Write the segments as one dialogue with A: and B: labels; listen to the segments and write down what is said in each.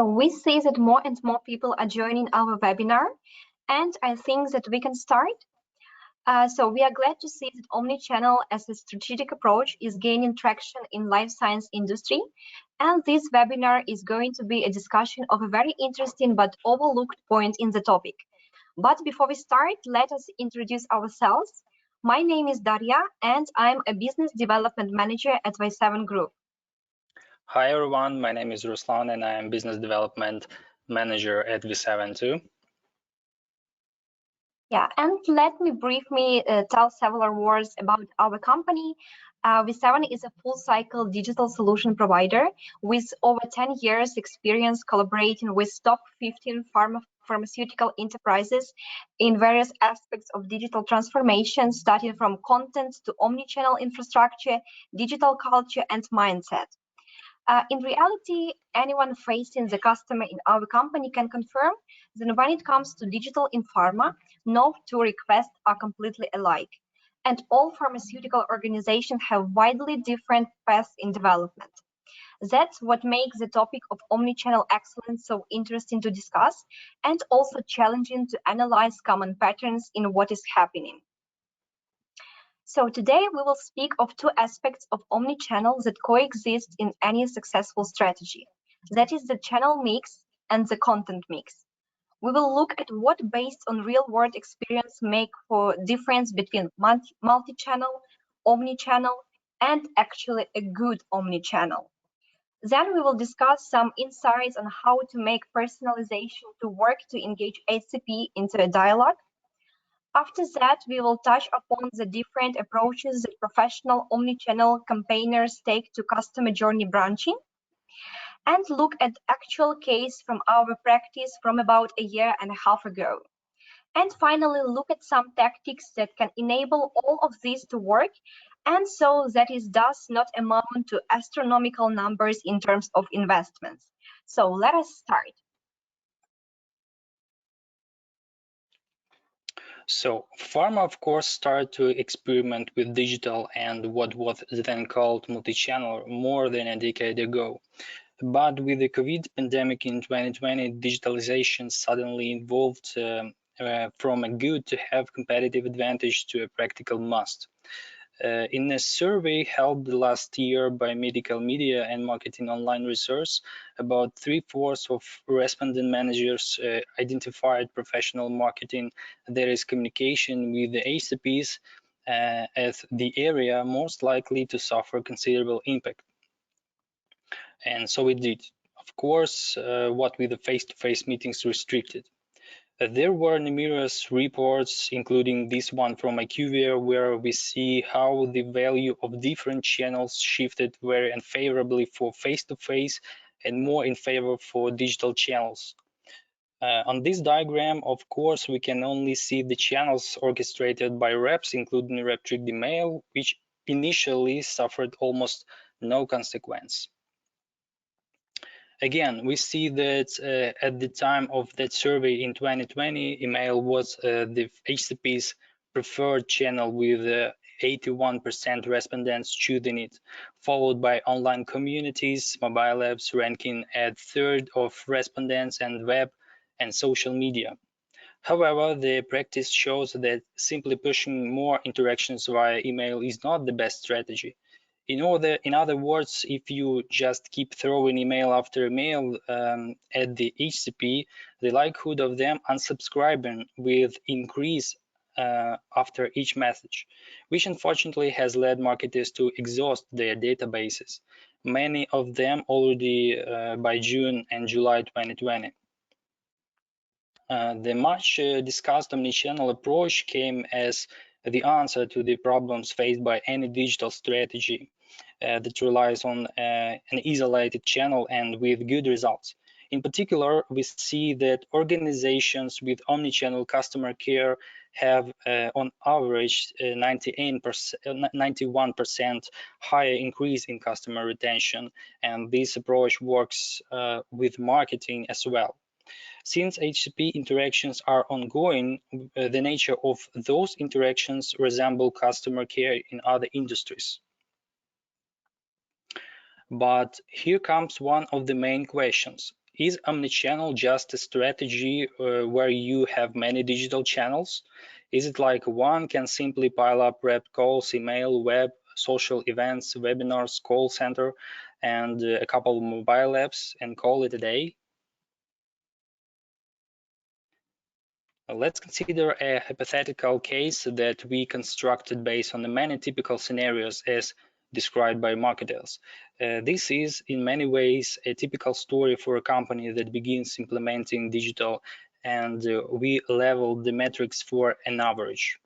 A: So we see that more and more people are joining our webinar, and I think that we can start. So we are glad to see that omnichannel as a strategic approach is gaining traction in life science industry. And this webinar is going to be a discussion of a very interesting but overlooked point in the topic. But before we start, let us introduce ourselves. My name is Daria, and I'm a business development manager at Y7 Group.
B: Hi everyone, my name is Ruslan and I am business development manager at V7 too.
A: Yeah, and let me briefly tell several words about our company. V7 is a full cycle digital solution provider with over 10 years experience collaborating with top 15 pharmaceutical enterprises in various aspects of digital transformation, starting from content to omnichannel infrastructure, digital culture, and mindset. In reality, anyone facing the customer in our company can confirm that when it comes to digital in pharma, no two requests are completely alike. And all pharmaceutical organizations have widely different paths in development. That's what makes the topic of omnichannel excellence so interesting to discuss and also challenging to analyze common patterns in what is happening. So today we will speak of two aspects of omnichannel that coexist in any successful strategy. That is the channel mix and the content mix. We will look at what based on real-world experience make for difference between multi-channel, omnichannel, and actually a good omnichannel. Then we will discuss some insights on how to make personalization to work to engage HCP into a dialogue. After that, we will touch upon the different approaches that professional omnichannel campaigners take to customer journey branching and look at actual case from our practice from about a year and a half ago. And finally, look at some tactics that can enable all of this to work and so that it does not amount to astronomical numbers in terms of investments. So let us start.
B: So Pharma, of course, started to experiment with digital and what was then called multi-channel more than a decade ago. But with the COVID pandemic in 2020, digitalization suddenly evolved from a good to have competitive advantage to a practical must. In a survey held last year by Medical Media and Marketing Online Research, about 3/4 of respondent managers identified professional marketing, that is communication with the HCPs, as the area most likely to suffer considerable impact. And so it did. Of course, what with the face-to-face meetings restricted. There were numerous reports, including this one from IQVIA, where we see how the value of different channels shifted very unfavorably for face-to-face and more in favor for digital channels. On this diagram, of course, we can only see the channels orchestrated by reps, including rep-trigged email, which initially suffered almost no consequence. Again, we see that at the time of that survey in 2020, email was the HCP's preferred channel with 81% respondents choosing it, followed by online communities, mobile apps ranking at third of respondents, and web and social media. However, the practice shows that simply pushing more interactions via email is not the best strategy. In other words, if you just keep throwing email after email at the HCP, the likelihood of them unsubscribing will increase after each message, which unfortunately has led marketers to exhaust their databases, many of them already by June and July 2020. The much discussed omnichannel approach came as the answer to the problems faced by any digital strategy that relies on an isolated channel and with good results. In particular, we see that organizations with omnichannel customer care have on average 91% higher increase in customer retention, and this approach works with marketing as well. Since HCP interactions are ongoing, the nature of those interactions resemble customer care in other industries. But here comes one of the main questions. Is omnichannel just a strategy where you have many digital channels? Is it like one can simply pile up rep calls, email, web, social events, webinars, call center, and a couple of mobile apps and call it a day? Let's consider a hypothetical case that we constructed based on the many typical scenarios as described by marketers. This is in many ways a typical story for a company that begins implementing digital, and we level the metrics for an average.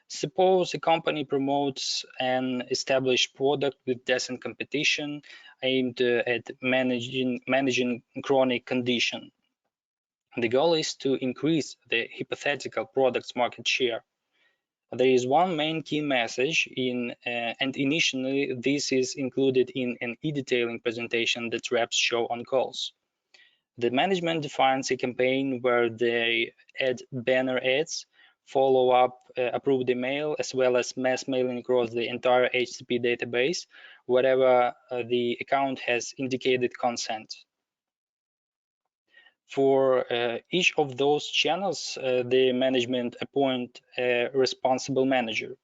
B: Suppose a company promotes an established product with decent competition aimed at managing chronic condition. The goal is to increase the hypothetical product's market share. There is one main key message and initially this is included in an e-detailing presentation that reps show on calls. The management defines a campaign where they add banner ads, follow up approved email, as well as mass mailing across the entire HCP database, wherever the account has indicated consent. For each of those channels, the management appoint a responsible manager.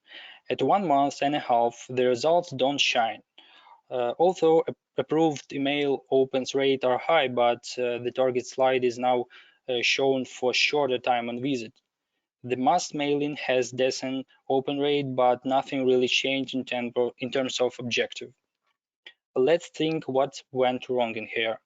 B: At 1.5 months, the results don't shine. Although approved email opens rate are high, but the target slide is now shown for shorter time on visit. The mass mailing has decent open rate, but nothing really changed in terms of objective. Let's think what went wrong in here.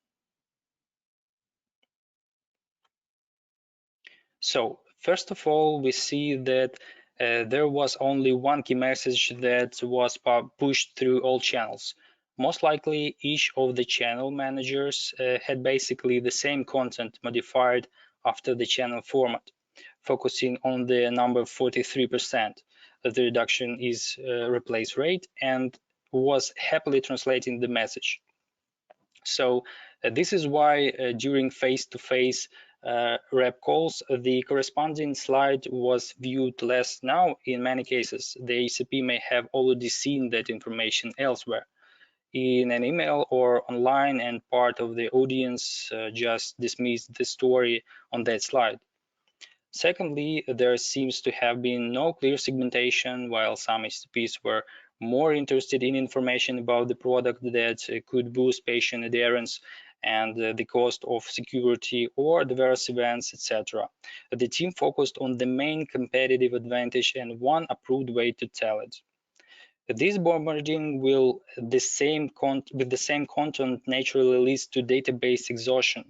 B: So first of all, we see that there was only one key message that was pushed through all channels. Most likely, each of the channel managers had basically the same content modified after the channel format, focusing on the number 43%. The reduction is replace rate and was happily translating the message. So this is why during face-to-face rep calls, the corresponding slide was viewed less. Now, in many cases, the HCP may have already seen that information elsewhere in an email or online, and part of the audience just dismissed the story on that slide. Secondly, there seems to have been no clear segmentation, while some HCPs were more interested in information about the product that could boost patient adherence and the cost of security or diverse events, etc. The team focused on the main competitive advantage and one approved way to tell it. This bombarding with the same content naturally leads to database exhaustion.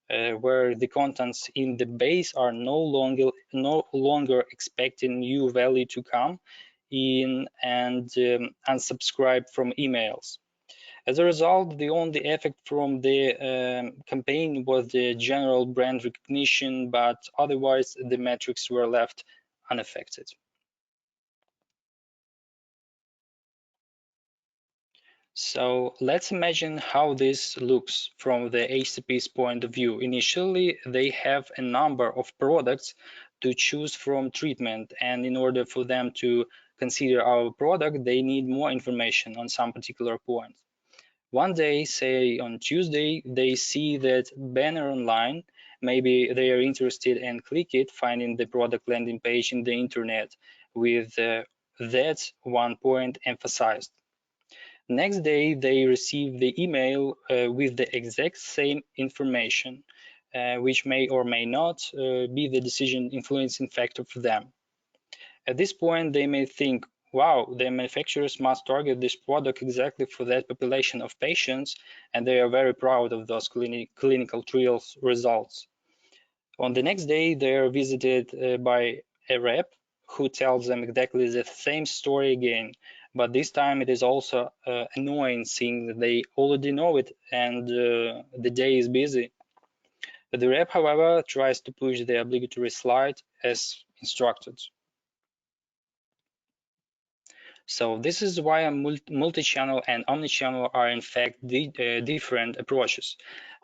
B: Where the contents in the base are no longer expecting new value to come in and unsubscribe from emails. As a result, the only effect from the campaign was the general brand recognition, but otherwise the metrics were left unaffected. So let's imagine how this looks from the HCP's point of view. Initially, they have a number of products to choose from treatment, and in order for them to consider our product, they need more information on some particular point. One day, say on Tuesday, they see that banner online. Maybe they are interested and click it, finding the product landing page in the internet with that one point emphasized. Next day, they receive the email with the exact same information, which may or may not be the decision influencing factor for them. At this point, they may think, wow, the manufacturers must target this product exactly for that population of patients, and they are very proud of those clinical trials results. On the next day, they are visited by a rep who tells them exactly the same story again, but this time it is also annoying seeing that they already know it and the day is busy. The rep, however, tries to push the obligatory slide as instructed. So this is why a multi-channel and omnichannel are in fact different approaches.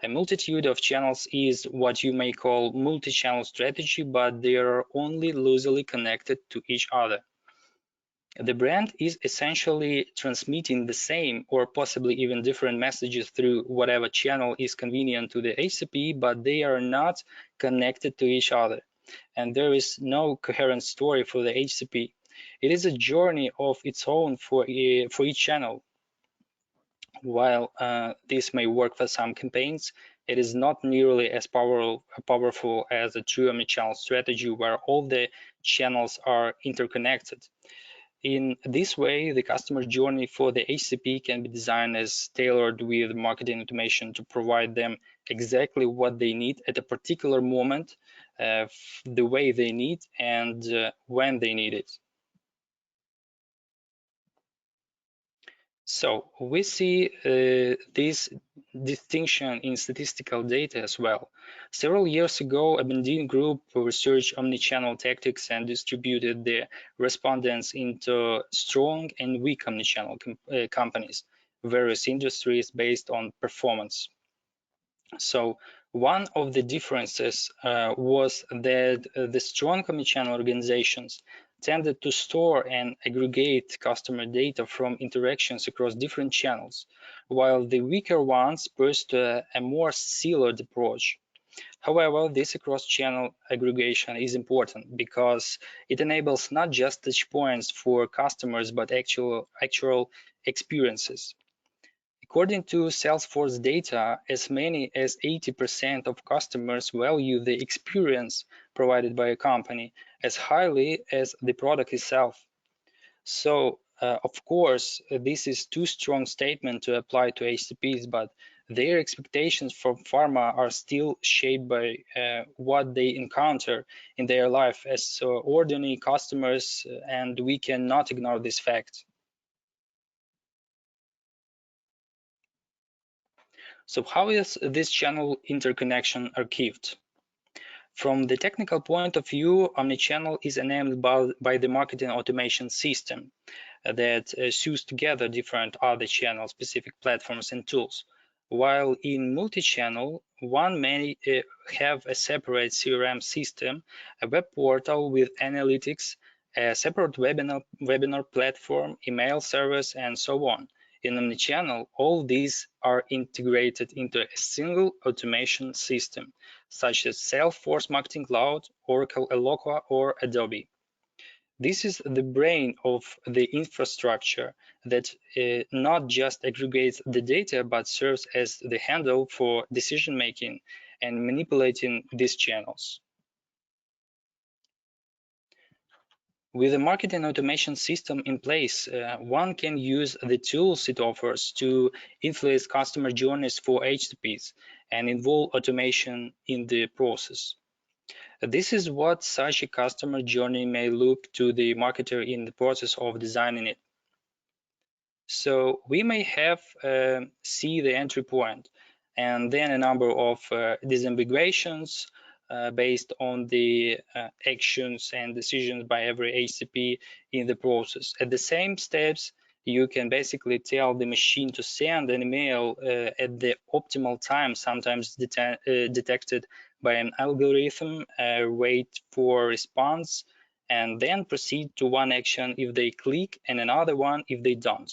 B: A multitude of channels is what you may call multi-channel strategy, but they are only loosely connected to each other. The brand is essentially transmitting the same or possibly even different messages through whatever channel is convenient to the HCP, but they are not connected to each other. And there is no coherent story for the HCP. It is a journey of its own for each channel. While this may work for some campaigns, it is not nearly as powerful as a true omnichannel strategy where all the channels are interconnected. In this way, the customer journey for the HCP can be designed as tailored with marketing automation to provide them exactly what they need at a particular moment, the way they need, and when they need it. So we see this distinction in statistical data as well. Several years ago, a Bendine group researched omnichannel tactics and distributed the respondents into strong and weak omnichannel companies, various industries based on performance. So one of the differences was that the strong omnichannel organizations tended to store and aggregate customer data from interactions across different channels, while the weaker ones pursued a more siloed approach. However, this cross-channel aggregation is important because it enables not just touch points for customers, but actual experiences. According to Salesforce data, as many as 80% of customers value the experience provided by a company as highly as the product itself. So, of course, this is too strong statement to apply to HCPs, but their expectations from pharma are still shaped by what they encounter in their life as ordinary customers, and we cannot ignore this fact. So how is this channel interconnection achieved? From the technical point of view, omnichannel is enabled by the marketing automation system that sews together different other channel-specific platforms and tools. While in multi-channel, one may have a separate CRM system, a web portal with analytics, a separate webinar platform, email service, and so on. In omnichannel, all these are integrated into a single automation system, such as Salesforce Marketing Cloud, Oracle Eloqua, or Adobe. This is the brain of the infrastructure that not just aggregates the data, but serves as the handle for decision-making and manipulating these channels. With a marketing automation system in place, one can use the tools it offers to influence customer journeys for HCPs and involve automation in the process. This is what such a customer journey may look to the marketer in the process of designing it. So we may have see the entry point and then a number of disambiguations based on the actions and decisions by every HCP in the process. At the same steps, you can basically tell the machine to send an email at the optimal time, sometimes detected by an algorithm, wait for response, and then proceed to one action if they click and another one if they don't.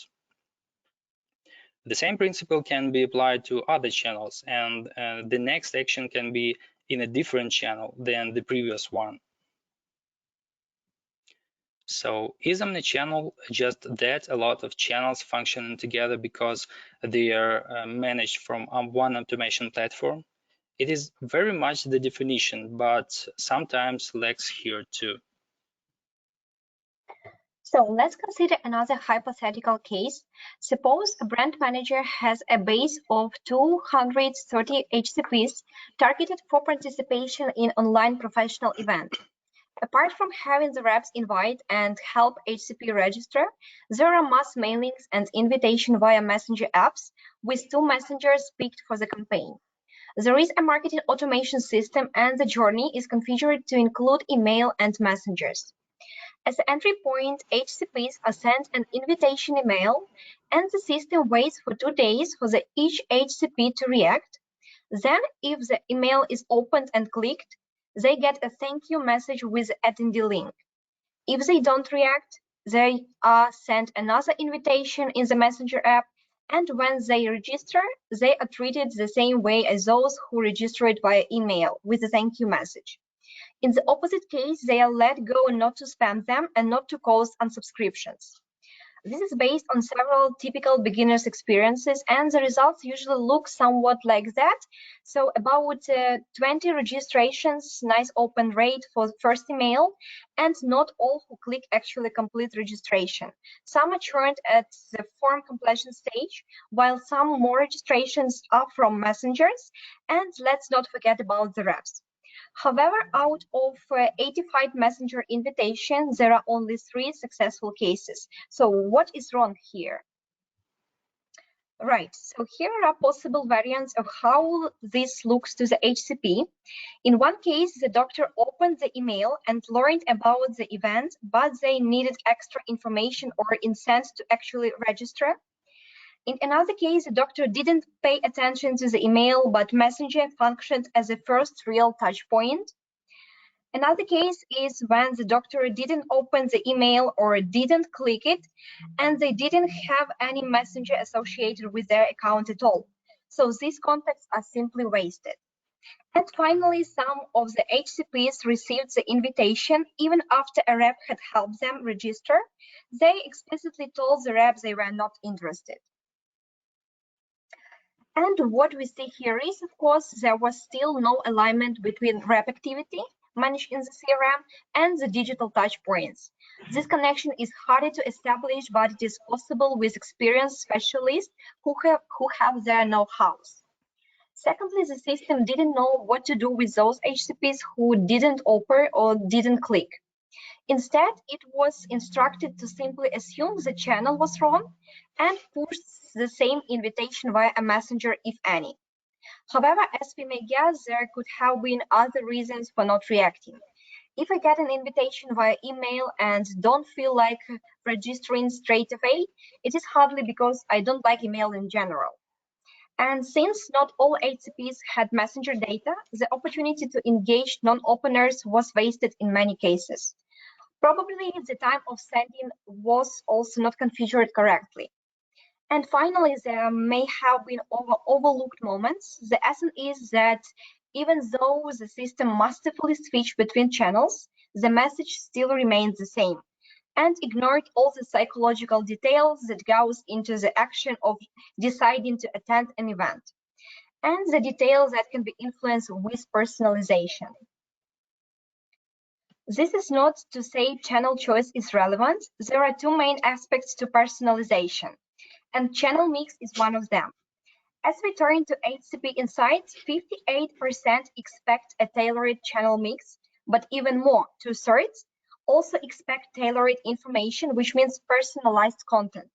B: The same principle can be applied to other channels, and the next action can be in a different channel than the previous one. So is omnichannel just that, a lot of channels functioning together because they are managed from one automation platform? It is very much the definition, but sometimes lacks here too.
A: So let's consider another hypothetical case. Suppose a brand manager has a base of 230 HCPs targeted for participation in online professional events. Apart from having the reps invite and help HCP register, there are mass mailings and invitation via messenger apps with 2 messengers picked for the campaign. There is a marketing automation system and the journey is configured to include email and messengers. As the entry point, HCPs are sent an invitation email, and the system waits for 2 days for each HCP to react. Then, if the email is opened and clicked, they get a thank you message with the attendee link. If they don't react, They are sent another invitation in the Messenger app, and when they register, they are treated the same way as those who registered via email with a thank you message. In the opposite case, they are let go not to spam them and not to cause unsubscriptions. This is based on several typical beginners' experiences, and the results usually look somewhat like that. So about 20 registrations, nice open rate for the first email, and not all who click actually complete registration. Some are churned at the form completion stage, while some more registrations are from messengers, and let's not forget about the reps. However, out of 85 messenger invitations, there are only 3 successful cases. So what is wrong here? Right, so here are possible variants of how this looks to the HCP. In one case, the doctor opened the email and learned about the event, but they needed extra information or incentive to actually register. In another case, the doctor didn't pay attention to the email, but Messenger functioned as a first real touch point. Another case is when the doctor didn't open the email or didn't click it, and they didn't have any messenger associated with their account at all. So these contacts are simply wasted. And finally, some of the HCPs received the invitation even after a rep had helped them register. They explicitly told the rep they were not interested. And what we see here is, of course, there was still no alignment between rep activity managed in the CRM and the digital touch points. This connection is harder to establish, but it is possible with experienced specialists who have their know-hows. Secondly, the system didn't know what to do with those HCPs who didn't open or didn't click. Instead, it was instructed to simply assume the channel was wrong and push the same invitation via a messenger, if any. However, as we may guess, there could have been other reasons for not reacting. If I get an invitation via email and don't feel like registering straight away, it is hardly because I don't like email in general. And since not all HCPs had messenger data, the opportunity to engage non-openers was wasted in many cases. Probably the time of sending was also not configured correctly. And finally, there may have been overlooked moments. The essence is that even though the system masterfully switched between channels, the message still remains the same and ignored all the psychological details that goes into the action of deciding to attend an event and the details that can be influenced with personalization. This is not to say channel choice is relevant. There are 2 main aspects to personalization, and channel mix is one of them. As we turn to HCP insights, 58% expect a tailored channel mix, but even more, 2/3, also expect tailored information, which means personalized content.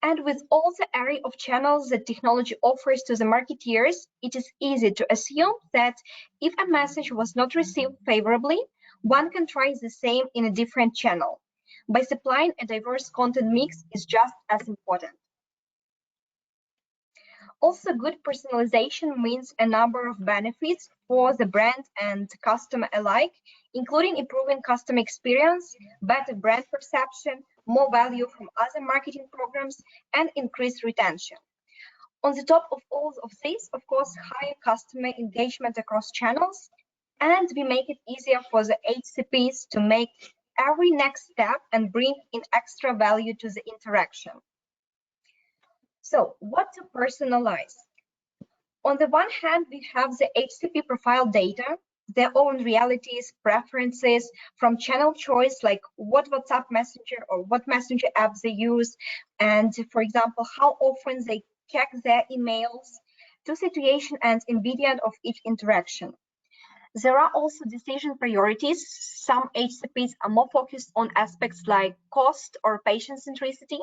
A: And with all the array of channels that technology offers to the marketeers, it is easy to assume that if a message was not received favorably, one can try the same in a different channel. By supplying a diverse content mix is just as important. Also, good personalization means a number of benefits for the brand and customer alike, including improving customer experience, better brand perception, more value from other marketing programs, and increased retention. On the top of all of this, of course, higher customer engagement across channels, and we make it easier for the HCPs to make every next step and bring in extra value to the interaction. So, what to personalize? On the one hand, we have the HCP profile data, their own realities, preferences from channel choice, like what WhatsApp messenger or what messenger apps they use, and for example, how often they check their emails, to situation and ingredient of each interaction. There are also decision priorities. Some HCPs are more focused on aspects like cost or patient centricity,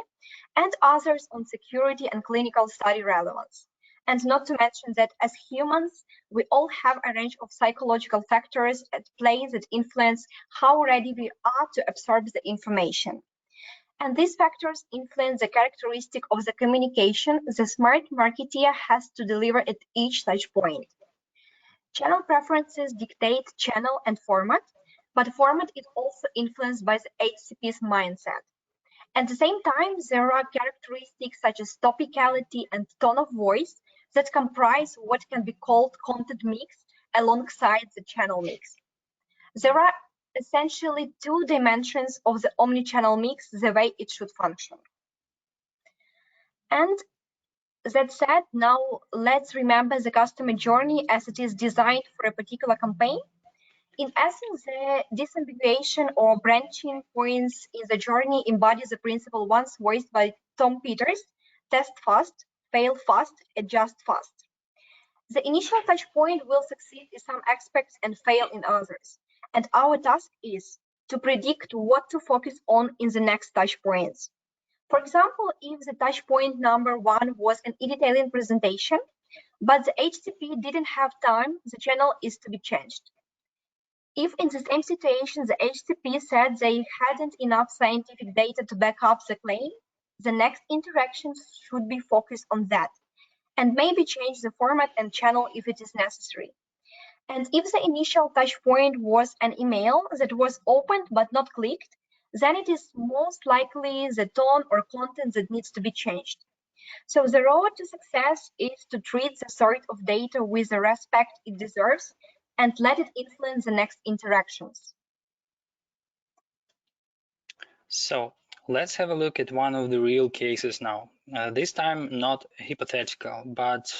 A: and others on security and clinical study relevance. And not to mention that as humans, we all have a range of psychological factors at play that influence how ready we are to absorb the information. And these factors influence the characteristic of the communication the smart marketer has to deliver at each touch point. Channel preferences dictate channel and format. but format is also influenced by the HCP's mindset. At the same time, there are characteristics such as topicality and tone of voice that comprise what can be called content mix alongside the channel mix. There are essentially two dimensions of the omnichannel mix, the way it should function. And that said, now let's remember the customer journey as it is designed for a particular campaign. In essence, the disambiguation or branching points in the journey embodies the principle once voiced by Tom Peters: test fast, fail fast, adjust fast. The initial touch point will succeed in some aspects and fail in others. And our task is to predict what to focus on in the next touch points. For example, if the touch point number one was an e-detailing presentation, but the HCP didn't have time, the channel is to be changed. If in the same situation the HCP said they hadn't enough scientific data to back up the claim, the next interactions should be focused on that, and maybe change the format and channel if it is necessary. And if the initial touch point was an email that was opened but not clicked, then it is most likely the tone or content that needs to be changed. So the road to success is to treat the sort of data with the respect it deserves and let it influence the next interactions.
B: So let's have a look at one of the real cases now. This time not hypothetical, but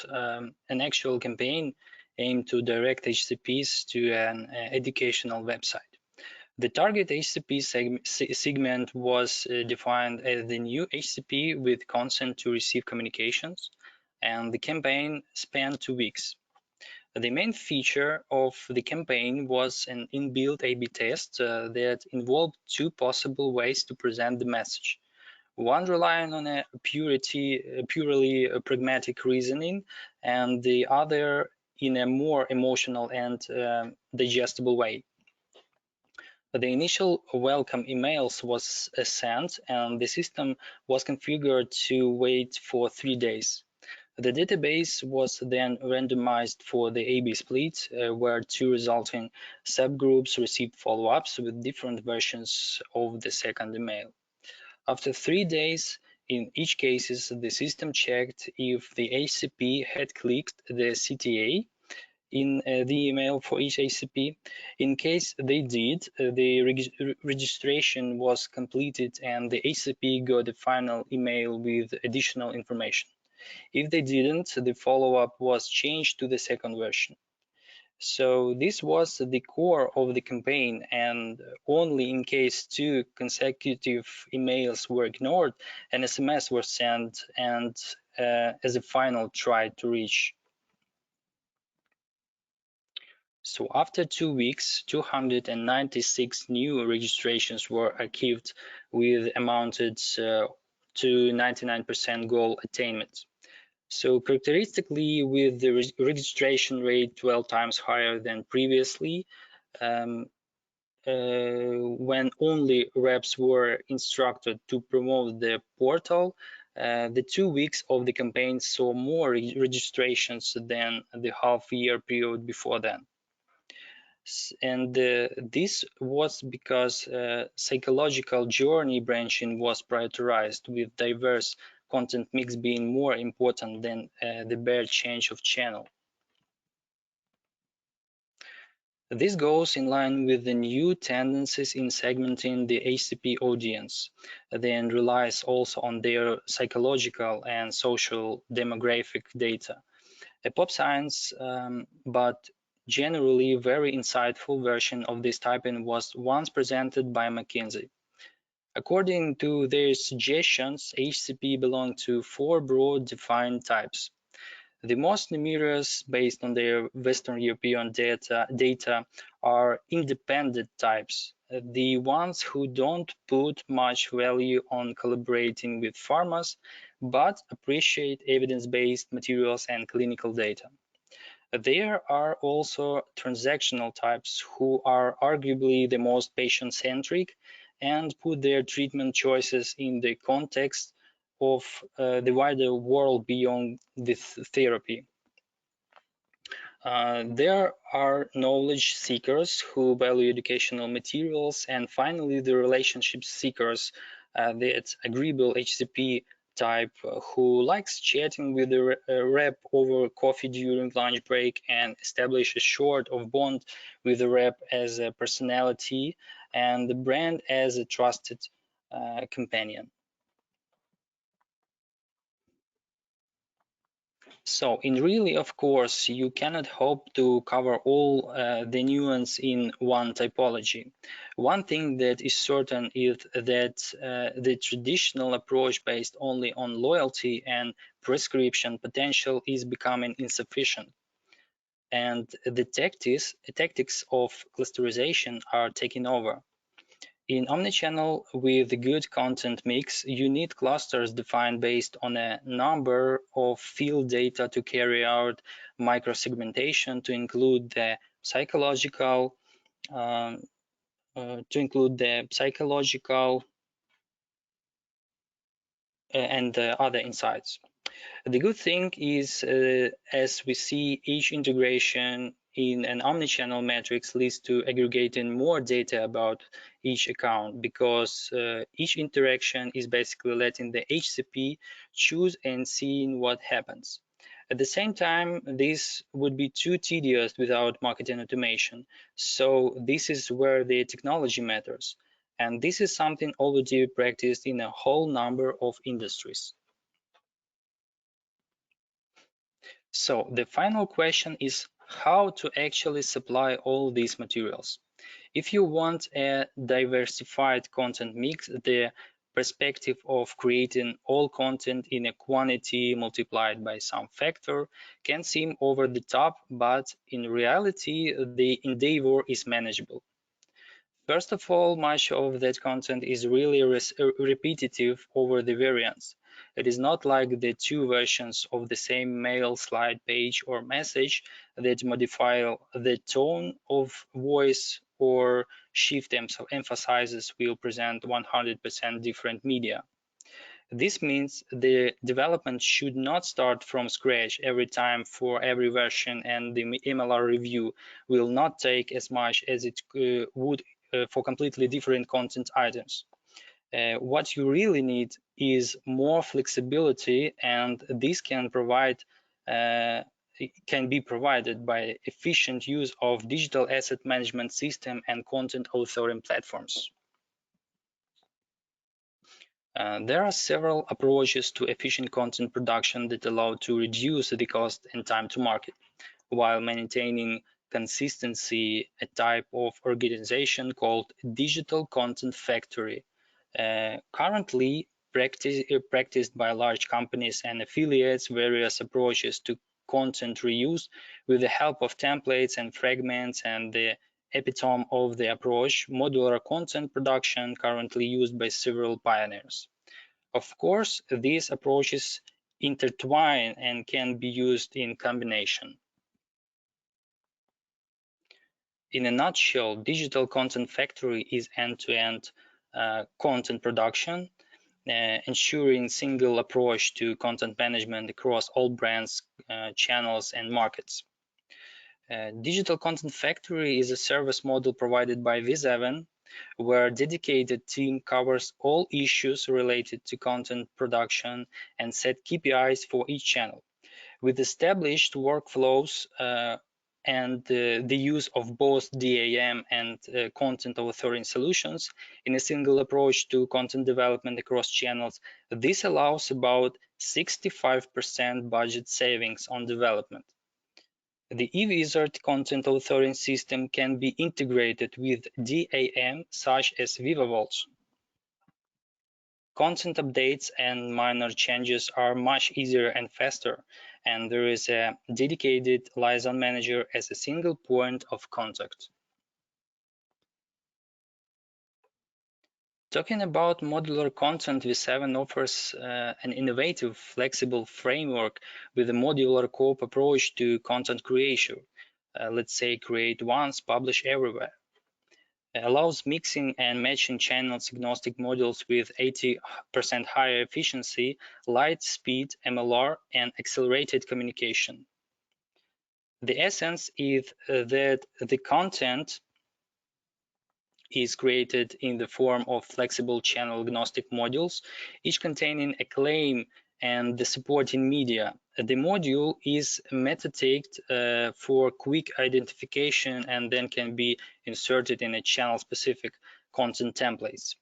B: an actual campaign aimed to direct HCPs to an educational website. The target HCP segment was defined as the new HCP with consent to receive communications, and the campaign spanned 2 weeks. The main feature of the campaign was an inbuilt A/B test that involved two possible ways to present the message. One relying on a purely pragmatic reasoning, and the other in a more emotional and digestible way. The initial welcome emails was sent, and the system was configured to wait for 3 days. The database was then randomized for the A/B split, where two resulting subgroups received follow-ups with different versions of the second email. After 3 days, in each case, the system checked if the HCP had clicked the CTA in the email for each HCP. In case they did, the registration was completed and the HCP got a final email with additional information. If they didn't, the follow-up was changed to the second version. So this was the core of the campaign, and only in case two consecutive emails were ignored, an SMS was sent and as a final try to reach. So after 2 weeks, 296 new registrations were archived with amounted to 99% goal attainment. So characteristically, with the registration rate 12 times higher than previously, when only reps were instructed to promote the portal, the 2 weeks of the campaign saw more registrations than the half-year period before then. And this was because psychological journey branching was prioritized, with diverse content mix being more important than the bare change of channel. This goes in line with the new tendencies in segmenting the HCP audience, then relies also on their psychological and social demographic data. A pop science, but generally very insightful version of this typing was once presented by McKinsey. According to their suggestions, HCP belong to 4 broad defined types. The most numerous, based on their Western European data, are independent types, the ones who don't put much value on collaborating with pharmas, but appreciate evidence-based materials and clinical data. There are also transactional types who are arguably the most patient-centric and put their treatment choices in the context of the wider world beyond this therapy. There are knowledge seekers who value educational materials, and finally the relationship seekers, that's agreeable HCP type who likes chatting with the rep over coffee during lunch break and establish a sort of bond with the rep as a personality and the brand as a trusted companion. So in really, of course, you cannot hope to cover all the nuance in one typology. One thing that is certain is that the traditional approach based only on loyalty and prescription potential is becoming insufficient. And the tactics of clusterization are taking over. In omnichannel with good content mix, you need clusters defined based on a number of field data to carry out microsegmentation to include the psychological uh, and other insights. The good thing is, as we see, each integration in an omnichannel matrix leads to aggregating more data about each account because each interaction is basically letting the HCP choose and seeing what happens. At the same time, this would be too tedious without marketing automation. So this is where the technology matters. And this is something already practiced in a whole number of industries. So the final question is how to actually supply all these materials. If you want a diversified content mix, the perspective of creating all content in a quantity multiplied by some factor can seem over the top, but in reality, the endeavor is manageable. First of all, much of that content is really repetitive over the variants. It is not like the two versions of the same mail, slide, page, or message that modify the tone of voice or shift emphasizes will present 100% different media. This means the development should not start from scratch every time for every version, and the MLR review will not take as much as it would for completely different content items. What you really need is more flexibility, and this can be provided by efficient use of digital asset management system and content authoring platforms. There are several approaches to efficient content production that allow to reduce the cost and time to market while maintaining consistency. A type of organization called digital content factory, currently practiced by large companies and affiliates various approaches to content reuse with the help of templates and fragments, and the epitome of the approach, modular content production, currently used by several pioneers. Of course, these approaches intertwine and can be used in combination. In a nutshell, digital content factory is end-to-end content production, ensuring single approach to content management across all brands, channels, and markets. Digital Content Factory is a service model provided by V7, where a dedicated team covers all issues related to content production and set KPIs for each channel. With established workflows and the use of both DAM and content authoring solutions in a single approach to content development across channels, this allows about 65% budget savings on development. The eWizard content authoring system can be integrated with DAM such as VivaVolt. Content updates and minor changes are much easier and faster, and there is a dedicated liaison manager as a single point of contact. Talking about modular content, V7 offers an innovative, flexible framework with a modular co-op approach to content creation. Let's say create once, publish everywhere. It allows mixing and matching channels agnostic modules with 80% higher efficiency, light speed, MLR, and accelerated communication. The essence is that the content is created in the form of flexible channel agnostic modules, each containing a claim and the supporting media. The module is meta-tagged for quick identification and then can be inserted in a channel-specific content templates.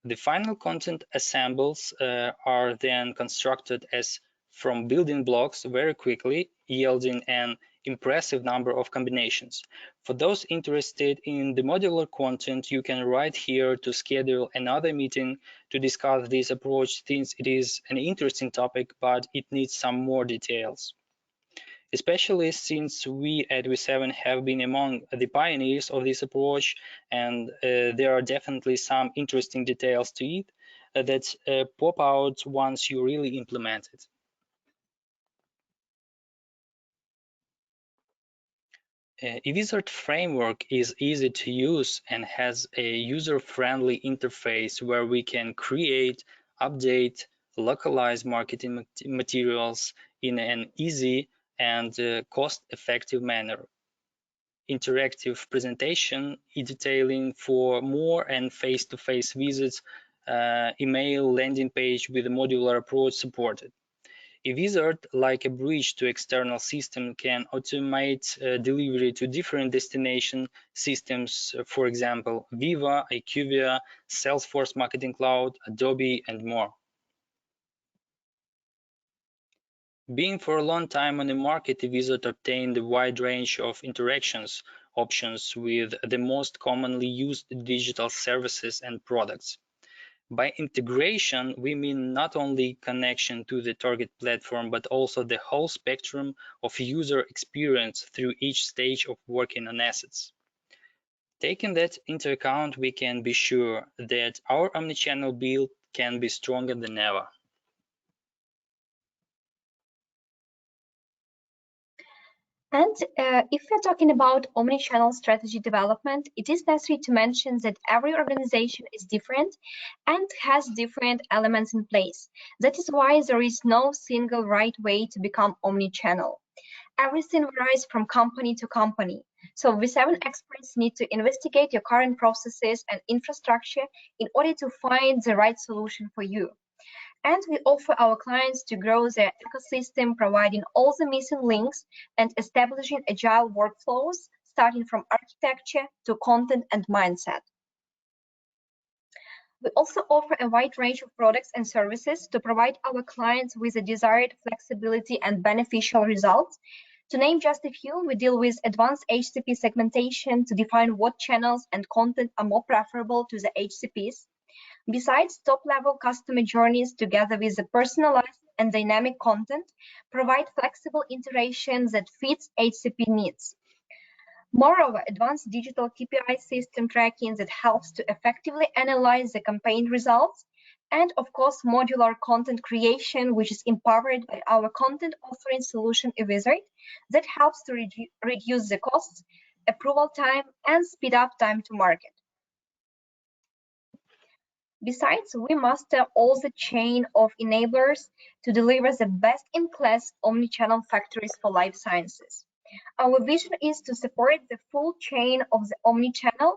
B: The final content assembles are then constructed as from building blocks very quickly, yielding an impressive number of combinations. For those interested in the modular content, you can write here to schedule another meeting to discuss this approach, since it is an interesting topic, but it needs some more details. Especially since we at V7 have been among the pioneers of this approach, and there are definitely some interesting details to it that pop out once you really implement it. eWizard framework is easy to use and has a user-friendly interface where we can create, update, localize marketing materials in an easy and cost-effective manner. Interactive presentation, e-detailing for more and face-to-face visits, email, landing page with a modular approach supported. eWizard, like a bridge to external system, can automate delivery to different destination systems, for example, Viva, IQVIA, Salesforce Marketing Cloud, Adobe, and more. Being for a long time on the market, eWizard obtained a wide range of interactions options with the most commonly used digital services and products. By integration, we mean not only connection to the target platform, but also the whole spectrum of user experience through each stage of working on assets. Taking that into account, we can be sure that our omnichannel build can be stronger than ever.
A: And if we're talking about omnichannel strategy development, it is necessary to mention that every organization is different and has different elements in place. That is why there is no single right way to become omnichannel. Everything varies from company to company. So V7 experts need to investigate your current processes and infrastructure in order to find the right solution for you. And we offer our clients to grow their ecosystem, providing all the missing links and establishing agile workflows, starting from architecture to content and mindset. We also offer a wide range of products and services to provide our clients with the desired flexibility and beneficial results. To name just a few, we deal with advanced HCP segmentation to define what channels and content are more preferable to the HCPs. Besides, top-level customer journeys together with the personalized and dynamic content provide flexible integrations that fits HCP needs. Moreover, advanced digital KPI system tracking that helps to effectively analyze the campaign results, and of course, modular content creation, which is empowered by our content authoring solution eWizard, that helps to reduce the costs, approval time, and speed up time to market. Besides, we master all the chain of enablers to deliver the best-in-class omnichannel factories for life sciences. Our vision is to support the full chain of the omnichannel,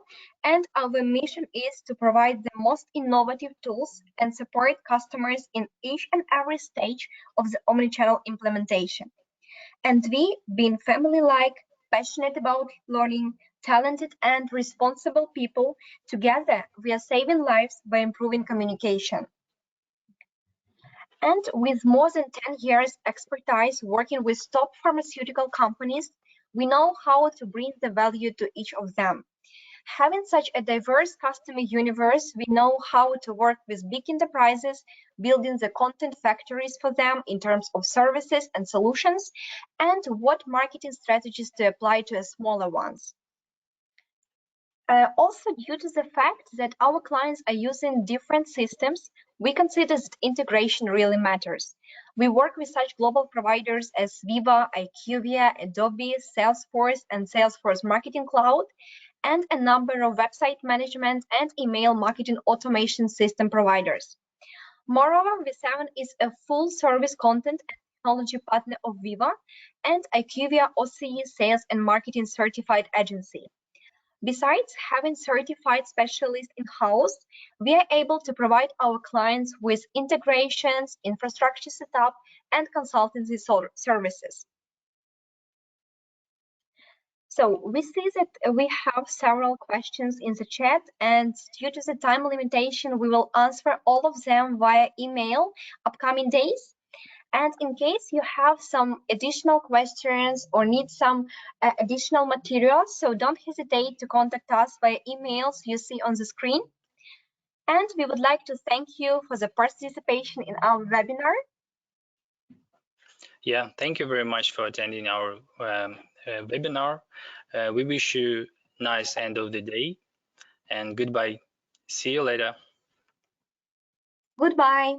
A: and our mission is to provide the most innovative tools and support customers in each and every stage of the omnichannel implementation. And we, being family-like, passionate about learning, talented and responsible people, together we are saving lives by improving communication. And with more than 10 years expertise working with top pharmaceutical companies, we know how to bring the value to each of them. Having such a diverse customer universe, we know how to work with big enterprises, building the content factories for them in terms of services and solutions, and what marketing strategies to apply to smaller ones. Also, due to the fact that our clients are using different systems, we consider that integration really matters. We work with such global providers as Viva, IQVIA, Adobe, Salesforce, and Salesforce Marketing Cloud, and a number of website management and email marketing automation system providers. Moreover, V7 is a full-service content and technology partner of Viva and IQVIA OCE Sales and Marketing Certified Agency. Besides having certified specialists in-house, we are able to provide our clients with integrations, infrastructure setup, and consultancy services. So we see that we have several questions in the chat, and due to the time limitation, we will answer all of them via email upcoming days. And in case you have some additional questions or need some additional materials, so don't hesitate to contact us via emails you see on the screen. And we would like to thank you for the participation in our webinar.
B: Yeah, thank you very much for attending our webinar. We wish you a nice end of the day and goodbye. See you later.
A: Goodbye.